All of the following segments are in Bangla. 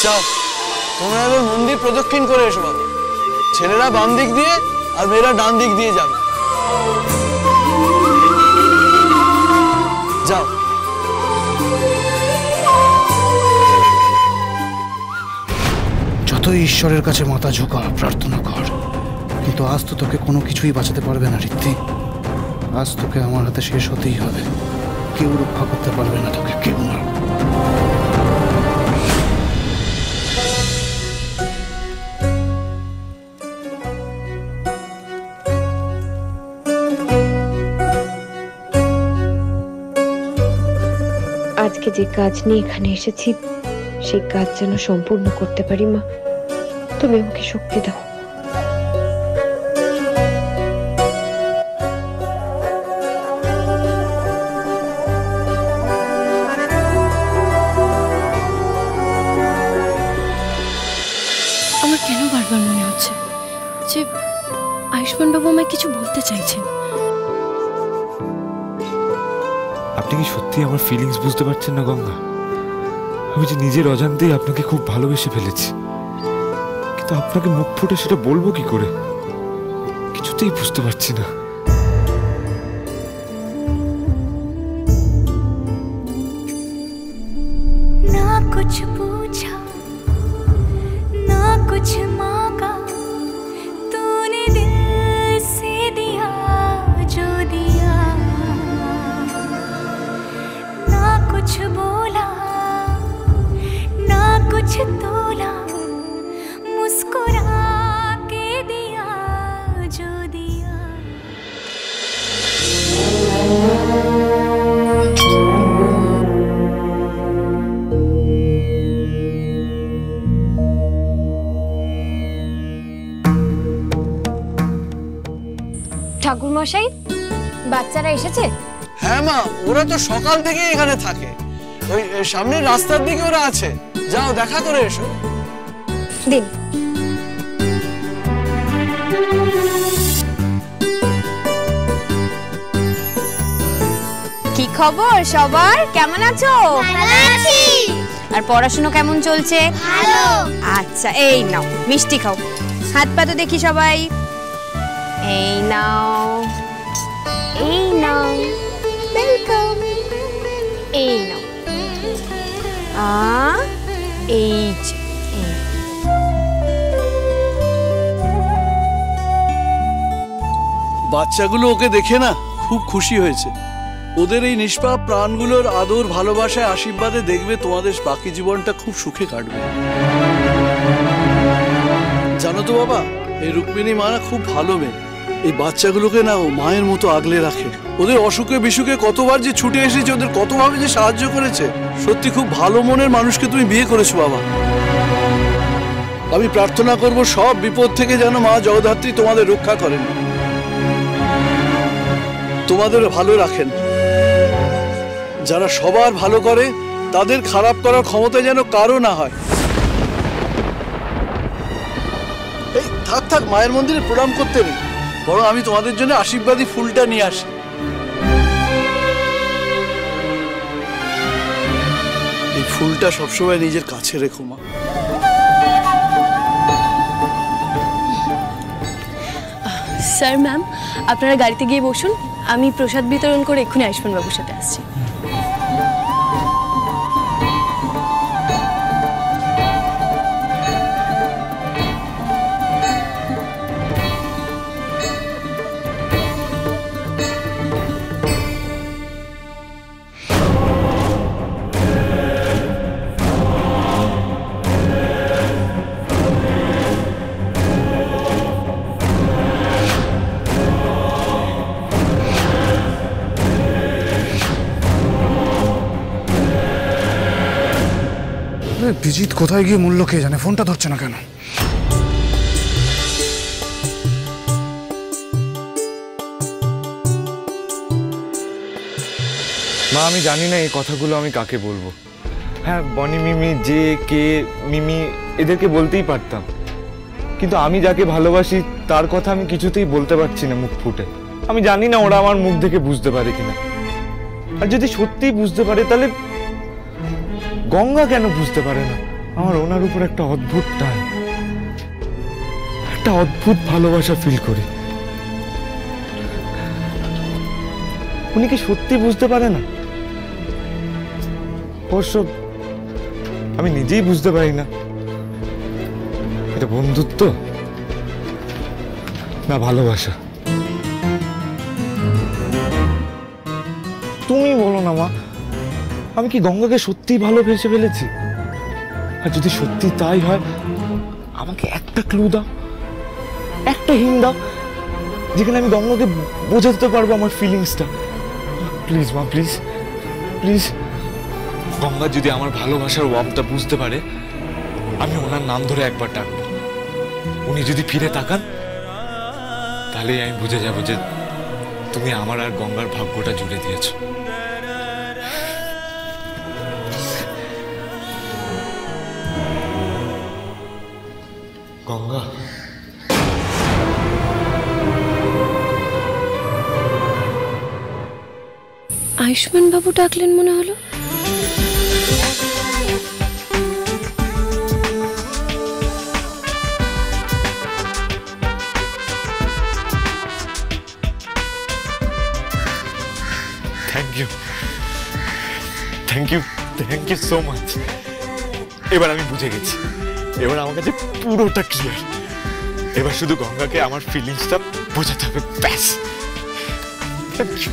যাও, তোমরা এবার মন্দির প্রদক্ষিণ করে এসো বাবা। ছেলেরা বাম দিক দিয়ে আর মেয়েরা ডান দিক দিয়ে যাবে। যাও। যতই ঈশ্বরের কাছে মাথা ঝোঁকা, প্রার্থনা কর, কিন্তু আজ তো তোকে কোনো কিছুই বাঁচাতে পারবে না ঋত্বিক। আজ তোকে আমার হাতে শেষ হতেই হবে। কেউ রক্ষা করতে পারবে না তোকে, কেউ না। আজকে যে কাজ নিয়ে এখানে এসেছি সেই কাজ যেন সম্পূর্ণ করতে পারি। মা, তুমি আমাকে শক্তি দাও। আমার কেন বারবার মনে হচ্ছে যে আয়ুষ্মান বাবু আমায় কিছু বলতে চাইছেন। আপনি কি সত্যি আমার ফিলিংস বুঝতে পারছেন না গঙ্গা? আমি যে নিজের অজান্তেই আপনাকে খুব ভালোবেসে ফেলেছি, কিন্তু আপনাকে মুখ ফুটে সেটা বলবো কি করে কিছুতেই বুঝতে পারছি না। ना कुछ पूछा ना कुछ मांगा, तूने दिल से दिया जो दिया। ना कुछ बोला ना कुछ तोला, मुस्कुरा के दिया जो दिया। ঠাকুর মশাই, বাচ্চারা এসেছে? হ্যাঁ মা, ওরা তো সকাল থেকে এখানে থাকে। ওই সামনের রাস্তার দিকে ওরা আছে। যাও, দেখা করে এসো। দিন। কি খবর সবার? কেমন আছো? ভালো আছি। আর পড়াশোনা কেমন চলছে? ভালো। আচ্ছা, এই নাও মিষ্টি খাও। হাত পা তো দেখি সবাই। এই নাও, এই নাও, ওয়েলকাম। এই নাও, এই যে, এই। বাচ্চাগুলো ওকে দেখে না খুব খুশি হয়েছে। ওদের এই নিষ্পাপ প্রাণগুলোর আদর, ভালোবাসায়, আশীর্বাদে দেখবে তোমাদের বাকি জীবনটা খুব সুখে কাটবে। জানো তো বাবা, এই রুক্মিণী মা না খুব ভালো মেয়ে। এই বাচ্চাগুলোকে না ও মায়ের মতো আগলে রাখে। ওদের অসুখে বিসুখে কতবার যে ছুটে এসেছে, ওদের কতভাবে যে সাহায্য করেছে। সত্যি খুব ভালো মনের মানুষকে তুমি বিয়ে করেছো বাবা। আমি প্রার্থনা করব সব বিপদ থেকে যেন মা জগদ্ধাত্রী তোমাদের রক্ষা করেন, তোমাদের ভালো রাখেন। যারা সবার ভালো করে তাদের খারাপ করার ক্ষমতা যেন কারো না হয়। এই থাক থাক, মায়ের মন্দিরে প্রণাম করতে নেই, বরং আমি তোমাদের জন্য আশীর্বাদী ফুলটা নিয়ে আসি। এই ফুলটা সবসময় নিজের কাছে রেখো মা। স্যার, ম্যাম, আপনারা গাড়িতে গিয়ে বসুন। আমি প্রসাদ বিতরণ করে এক্ষুনি আয়ুষ্মান বাবুর সাথে আসছি। বিজিৎ কোথায় গিয়ে মূল্য কে জানে, ফোনটা ধরছে না কেন? মা, আমি জানি না এই কথাগুলো আমি কাকে বলবো। হ্যাঁ, বনি, মিমি, যে, কে, মিমি, এদেরকে বলতেই পারতাম, কিন্তু আমি যাকে ভালোবাসি তার কথা আমি কিছুতেই বলতে পারছি না মুখ ফুটে। আমি জানি না ওরা আমার মুখ দেখে বুঝতে পারে কিনা। আর যদি সত্যিই বুঝতে পারে তাহলে গঙ্গা কেন বুঝতে পারে না? আমার ওনার উপর একটা অদ্ভুত টান, একটা অদ্ভুত ভালোবাসা ফিল করি। উনি কি সত্যি বুঝতে পারে না? অবশ্য আমি নিজেই বুঝতে পারি না এটা বন্ধুত্ব না ভালোবাসা। তুমি বলো না মা, আমি কি গঙ্গাকে সত্যিই ভালোবেসে ফেলেছি? আর যদি সত্যি তাই হয়, আমাকে একটা ক্লু দাও, একটা হিন্ট দাও, যেখানে আমি গঙ্গাকে বোঝাতে পারবো আমার ফিলিংসটা। প্লিজ মা, প্লিজ প্লিজ। গঙ্গা যদি আমার ভালোবাসার ওয়ার্মটা বুঝতে পারে, আমি ওনার নাম ধরে একবার ডাকবো। উনি যদি ফিরে তাকান, তাহলেই আমি বুঝে যাবো যে তুমি আমার আর গঙ্গার ভাগ্যটা জুড়ে দিয়েছো। গঙ্গা, আয়ুষ্মান বাবু ডাকলেন মনে হলো। Thank you, thank you, thank you so much. এবার আমি বুঝে গেছি, এবার আমার কাছে পুরোটা ক্লিয়ার। এবার শুধু গঙ্গাকে আমার ফিলিংসটা বোঝাতে হবে, ব্যাস। Thank you.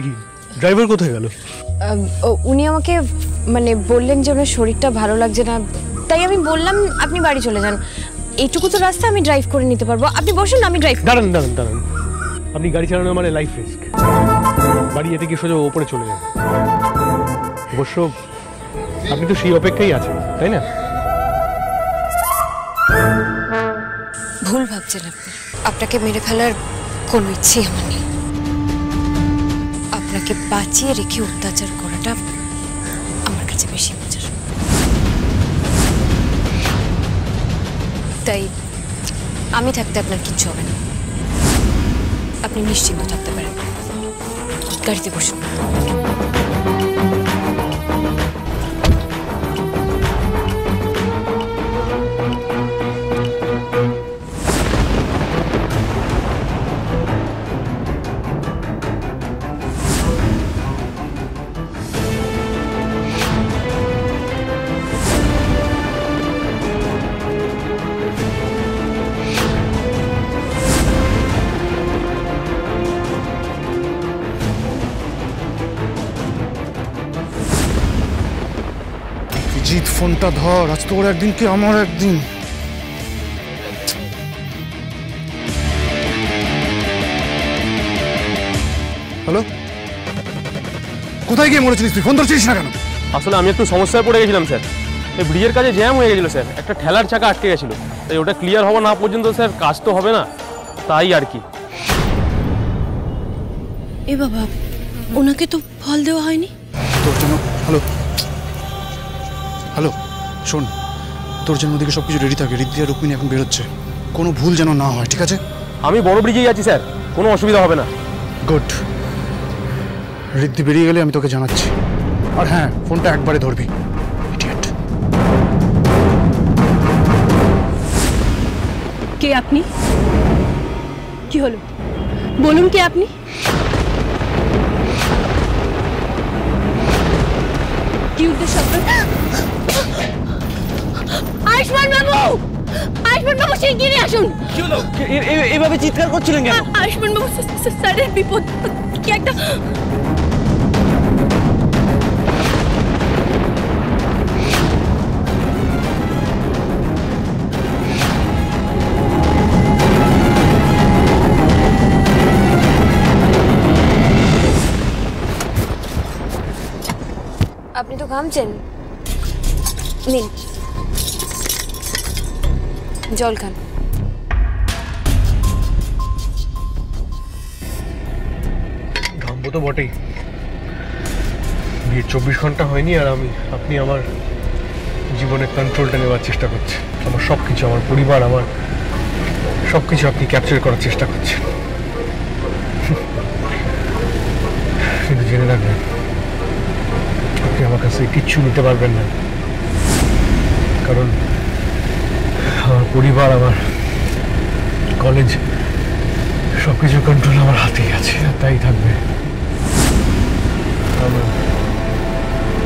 কি ড্রাইভার কোথায় গেল? উনি আমাকে মানে বললেন যে ওনার শরীরটা ভালো লাগছে না, তাই আমি বললাম আপনি বাড়ি চলে যান, এইটুকু তো রাস্তা আমি ড্রাইভ করে নিতে পারবো, আপনি বসুন, আমি ড্রাইভ। দাঁড়ান দাঁড়ান দাঁড়ান, আপনি গাড়ি চালানো মানে লাইফ রিস্ক। বাড়ি এতে গিয়ে সোজা ওপরে চলে যান। অবশ্য আপনি তো সেই অপেক্ষাই আছেন, তাই না? ভুল ভাবছেন আপনি, আপনাকে মেরে ফেলার কোনো ইচ্ছেই আমার নেই। আপনাকে বাঁচিয়ে রেখে অত্যাচার করাটা আমার কাছে বেশি মজার। তাই আমি থাকতে আপনার কিচ্ছু হবে না, আপনি নিশ্চিন্ত থাকতে পারেন। গাড়িতে বসুন। জিৎ, ফোনটা ধর, আজ তোর একদিন কি আমার একদিন। হ্যালো, কোথায় গিয়ে মরেছিলিস তুই? ফোন ধরছিস না কেন? আসলে আমি একটু সমস্যায় পড়ে গেছিলাম স্যার। এই ব্রিজের কাজে জ্যাম হয়ে গেছিল স্যার, একটা ঠেলার চাকা আটকে গেছিল, তাই ওটা ক্লিয়ার হওয়া না পর্যন্ত স্যার কাজ তো হবে না, তাই আর কি। এ বাবা, ওনাকে তো ফল দেওয়া হয়নি। তোর জন্য হ্যালো হ্যালো শোন, তোর জন্য ওদিকে সব কিছু রেডি থাকে। রিদ্ধি আর রুক্মিণী এখন বেরোচ্ছে, কোনো ভুল যেন না হয়, ঠিক আছে? আমি বড় ব্রিজেই আছি স্যার, কোনো অসুবিধা হবে না। গুড। রিদ্ধি বেরিয়ে গেলে আমি তোকে জানাচ্ছি। আর হ্যাঁ, ফোনটা একবারে ধরবি। ইডিয়েট। কে আপনি? কি হলো বলুন, কে আপনি? কি উদ্দেশ্য আপনার? আয়ুষ্মান বাবু, আয়ুষ্মান বাবু শিগগিরই আসুন। কি হলো? এভাবে চিৎকার করছিলেন কেন? আয়ুষ্মান বাবু, স্যারের বিপদ, কি একটা। আপনি তো ঘামছেন, নিন জল খান। ঘামবো তো বটেই, বিয়ে 24 ঘন্টা হয়নি আর আপনি আমার জীবনের কন্ট্রোলটা নেওয়ার চেষ্টা করছেন। আমার সব কিছু, আমার পরিবার, আমার সব কিছু আপনি ক্যাপচার করার চেষ্টা করছেন। কিন্তু জেনে রাখবেন, আপনি আমার কাছ থেকে কিচ্ছু নিতে পারবেন না, কারণ আমার পরিবার, আমার কলেজ, সবকিছু কন্ট্রোল আমার হাতেই আছে, আর তাই থাকবে।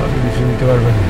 আপনি কিছু নিতে পারবেন না।